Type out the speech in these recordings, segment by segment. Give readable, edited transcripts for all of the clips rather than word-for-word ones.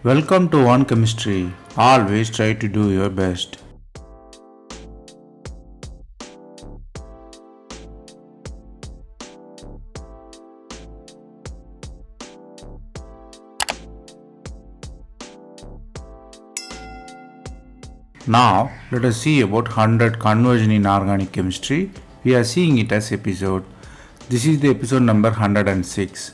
Welcome to One Chemistry. Always try to do your best. Now, let us see about 100 conversion in organic chemistry. We are seeing it as episode. This is the episode number 106.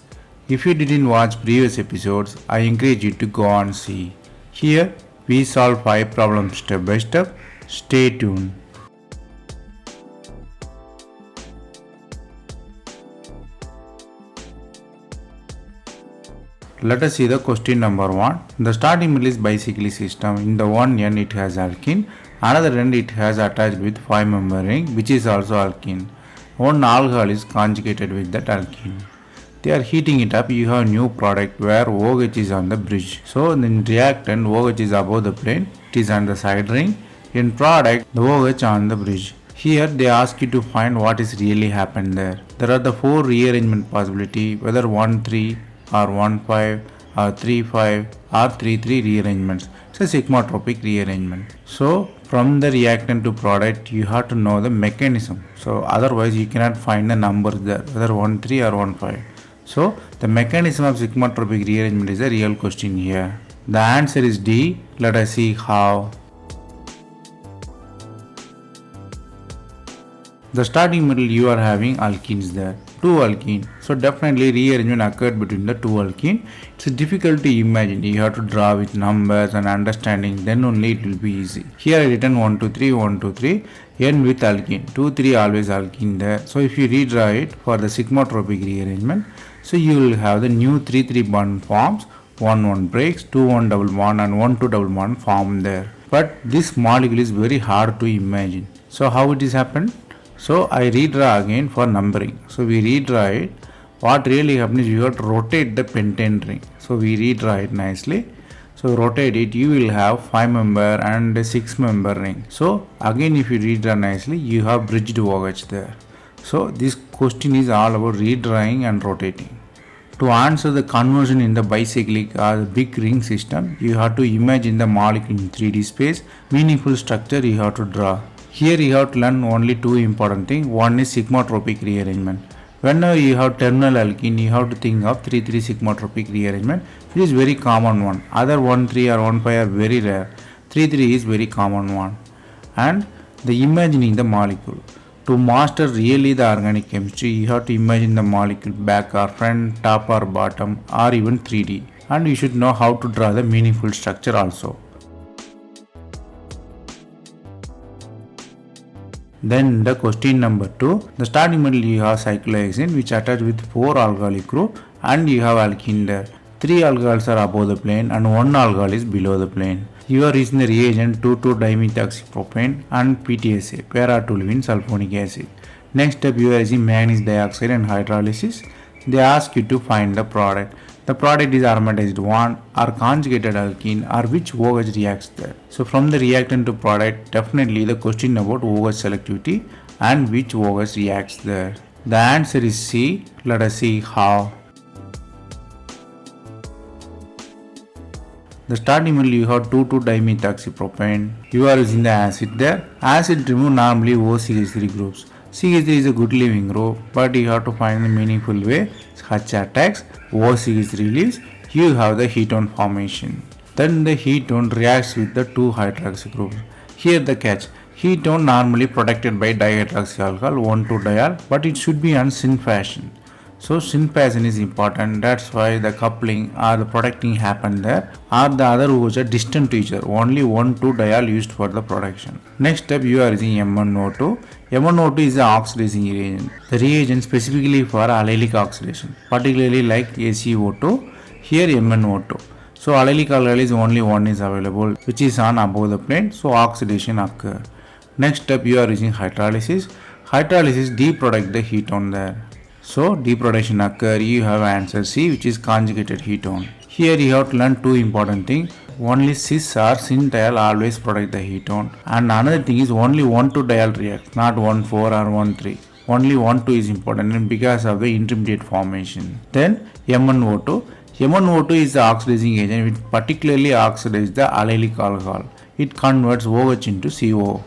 If you didn't watch previous episodes, I encourage you to go and see. Here, we solve 5 problems step by step. Stay tuned. Let us see the question number 1. The starting middle is bicyclic system. In the one end it has alkene, another end it has attached with 5-member ring which is also alkene. One alcohol is conjugated with that alkene. They are heating it up. You have new product where OH is on the bridge. So in reactant OH is above the plane, it is on the side ring. In product the OH on the bridge. Here they ask you to find what is really happened there. There are the 4 rearrangement possibility, whether 1-3 or 1-5 or 3-5 or 3-3 rearrangements. It's a sigmatropic rearrangement. So from the reactant to product you have to know the mechanism. So otherwise you cannot find the numbers there, whether 1-3 or 1-5. So the mechanism of sigmatropic rearrangement is a real question here. The answer is D. Let us see how. The starting middle you are having alkenes there. 2 alkene. So definitely rearrangement occurred between the 2 alkene. It's difficult to imagine. You have to draw with numbers and understanding, then only it will be easy. Here I written 1, 2, 3, 1, 2, 3. N with alkene. 2, 3 always alkene there. So if you redraw it for the sigmatropic rearrangement, so you will have the new 3-3 bond forms. 1-1 breaks, 2-1 double bond and 1-2 double bond form there. But this molecule is very hard to imagine. So how it is happened? So I redraw again for numbering. So we redraw it. What really happens is you have to rotate the pentane ring. So we redraw it nicely. So rotate it, you will have 5-member and a 6-member ring. So again if you redraw nicely, you have bridged OH there. So this question is all about redrawing and rotating. To answer the conversion in the bicyclic or the big ring system, you have to imagine the molecule in 3D space. Meaningful structure you have to draw. Here you have to learn only 2 important things. One is sigmatropic rearrangement. Whenever you have terminal alkene, you have to think of 3-3 sigmatropic rearrangement, which is very common one. Other 1-3 or 1-5 are very rare. 3-3 is very common one. And the imagining the molecule. To master really the organic chemistry, you have to imagine the molecule back or front, top or bottom, or even 3D. And you should know how to draw the meaningful structure also. Then the question number 2, the starting middle you have cyclohexane which attached with 4 alcoholic group and you have alkene there. 3 alcohols are above the plane and 1 alcohol is below the plane. You are using the reagent 2,2-dimethoxypropane and PTSA, para-toluene sulfonic acid. Next step you are using manganese dioxide and hydrolysis. They ask you to find the product. The product is aromatized 1 or conjugated alkene or which OH reacts there. So from the reactant to product, definitely the question about OH selectivity and which OH reacts there. The answer is C. Let us see how. The starting middle you have 2,2-dimethoxypropane. You are using the acid there. Acid remove normally OCH3 groups. CH3 is a good leaving group, but you have to find the meaningful way. H attacks, OCH3 leaves, you have the ketone formation. Then the ketone reacts with the 2 hydroxy groups. Here the catch. Ketone normally protected by dihydroxy alcohol 1,2-diol, but it should be on syn fashion. So syn fashion is important. That's why the coupling or the protecting happened there. Or the other OH are distant to each other. Only 1,2-diol used for the protection. Next step you are using MnO2. MnO2 is the oxidizing reagent. The reagent specifically for allylic oxidation, particularly like ACO2. Here MnO2. So allylic alcohol is only one is available, which is on above the plane. So oxidation occur. Next step you are using hydrolysis. Hydrolysis deproduct the ketone there. So deproduction occur, you have answer C, which is conjugated ketone. Here you have to learn 2 important things. Only cis or syn-diol always protect the ketone, and another thing is only 1,2-diol reacts, not 1,4 or 1,3. Only 1,2 is important because of the intermediate formation. Then MnO2. MnO2 is the oxidizing agent which particularly oxidizes the allylic alcohol. It converts OH into CO.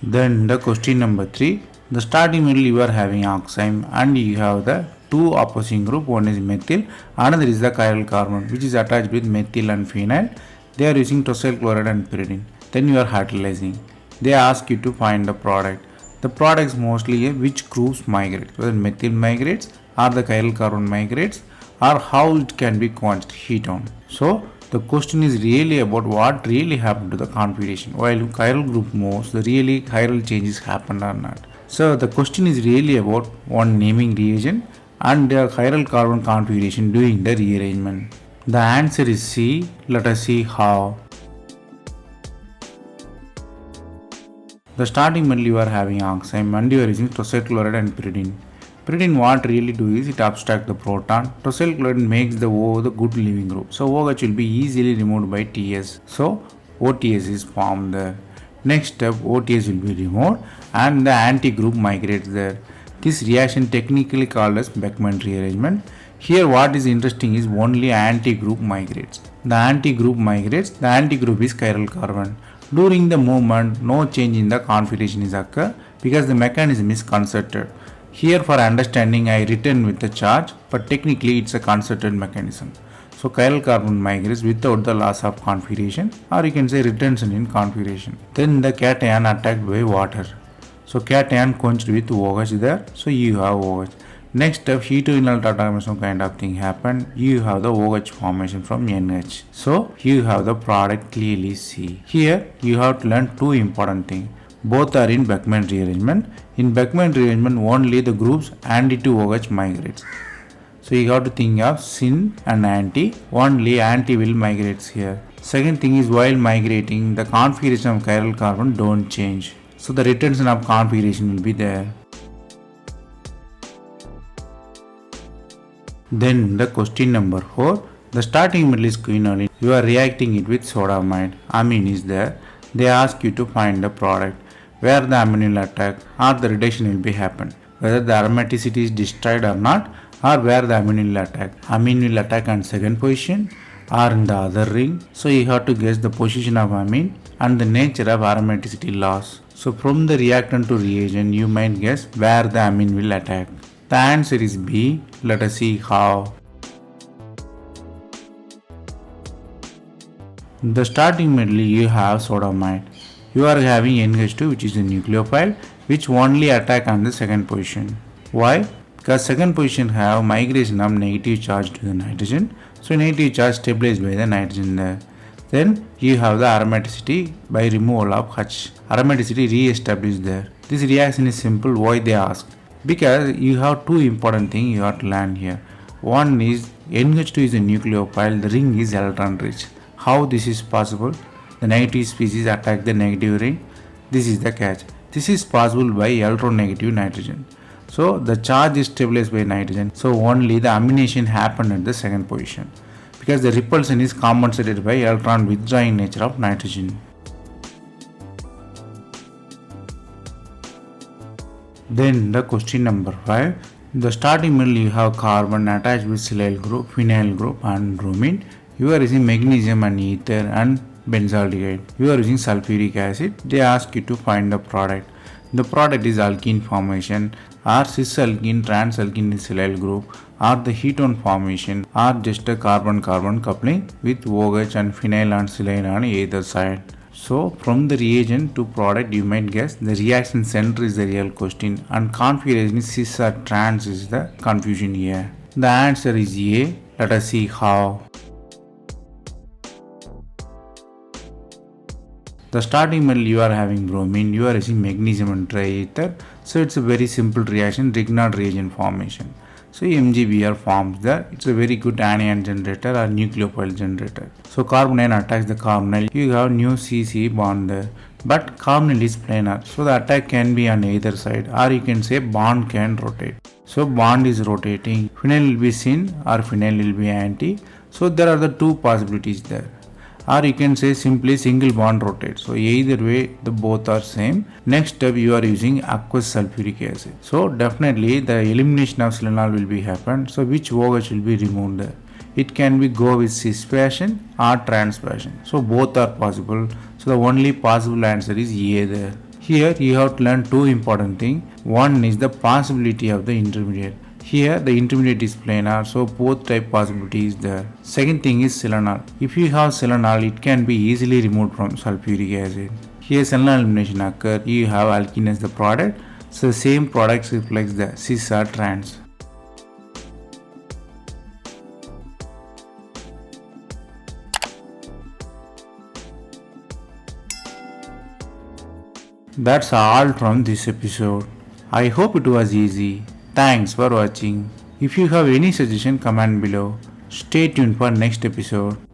Then the question number 3. The starting middle you are having oxime and you have the two opposing group. One is methyl, another is the chiral carbon which is attached with methyl and phenyl. They are using tosyl chloride and pyridine. Then you are hydrolyzing. They ask you to find the product. The product is mostly which groups migrate, whether methyl migrates or the chiral carbon migrates or how it can be quenched, heat on. So the question is really about what really happened to the configuration. While chiral group moves, the really chiral changes happened or not. So the question is really about one naming reagent and the chiral carbon configuration during the rearrangement. The answer is C. Let us see how. The starting metal you are having oxime and you are using tosyl chloride and pyridine. Pyridine what really do is it abstract the proton. Tosyl chloride makes the O the good leaving group. So OH will be easily removed by TS. So OTS is formed there. Next step OTS will be removed and the anti-group migrates there. This reaction technically called as Beckmann rearrangement. Here what is interesting is only anti-group migrates. The anti-group migrates, the anti-group is chiral carbon. During the movement, no change in the configuration is occur because the mechanism is concerted. Here for understanding I written with the charge, but technically it's a concerted mechanism. So chiral carbon migrates without the loss of configuration or you can say retention in configuration. Then the cation attacked by water. So cation quenched with OH there, so you have OH. Next step heteroenol tautomers kind of thing happened. You have the OH formation from NH. So you have the product clearly C. Here you have to learn two important things. Both are in Beckmann rearrangement. In Beckmann rearrangement only the groups anti to OH migrates. So you have to think of syn and anti. Only anti will migrates here. Second thing is while migrating the configuration of chiral carbon don't change. So the retention of configuration will be there. Then the question number 4. The starting metal is quinoline. You are reacting it with sodamide. Amine is there. They ask you to find the product where the amine will attack or the reduction will be happen. Whether the aromaticity is destroyed or not or where the amine will attack. Amine will attack on second position or in the other ring. So you have to guess the position of amine and the nature of aromaticity loss. So from the reactant to reagent you might guess where the amine will attack. The answer is B. Let us see how. The starting metal you have sodamide. You are having NH2 which is a nucleophile which only attack on the second position. Why? Because second position have migration of negative charge to the nitrogen. So negative charge stabilized by the nitrogen there. Then you have the aromaticity by removal of H. Aromaticity re-established there. This reaction is simple. Why they ask? Because you have two important things you have to learn here. One is NH2 is a nucleophile, the ring is electron rich. How this is possible? The negative species attack the negative ring. This is the catch. This is possible by electronegative nitrogen. So the charge is stabilized by nitrogen. So only the amination happened at the second position. Because the repulsion is compensated by electron withdrawing nature of nitrogen. Then the question number 5. The starting metal you have carbon attached with silyl group, phenyl group and bromine. You are using magnesium and ether and benzaldehyde. You are using sulfuric acid. They ask you to find the product. The product is alkene formation or cis-alkene trans-alkene silyl group or the ketone formation or just a carbon-carbon coupling with OH and phenyl and silyl on either side. So from the reagent to product you might guess the reaction center is the real question and configuration is cis or trans is the confusion here. The answer is A. Let us see how. The starting metal you are having bromine, you are using magnesium and triether. So it's a very simple reaction, Grignard reagent formation. So MgBr forms there. It's a very good anion generator or nucleophile generator. So carbonyl attacks the carbonyl. You have new CC bond there. But carbonyl is planar. So the attack can be on either side or you can say bond can rotate. So bond is rotating. Phenyl will be syn or phenyl will be anti. So there are the two possibilities there. or you can say simply single bond rotate. So either way the both are same. Next step you are using aqueous sulfuric acid. So definitely the elimination of selenol will be happen. So which OH will be removed there? It can be go with cis passion or trans passion. So both are possible. So the only possible answer is A there. Here you have to learn two important things. One is the possibility of the intermediate. Here the intermediate is planar, so both type possibility is there. Second thing is selenol. If you have selenol, it can be easily removed from sulfuric acid. Here selenol elimination occur, you have alkene as the product, so the same product reflects the cis or trans. That's all from this episode. I hope it was easy. Thanks for watching. If you have any suggestion, comment below. Stay tuned for next episode.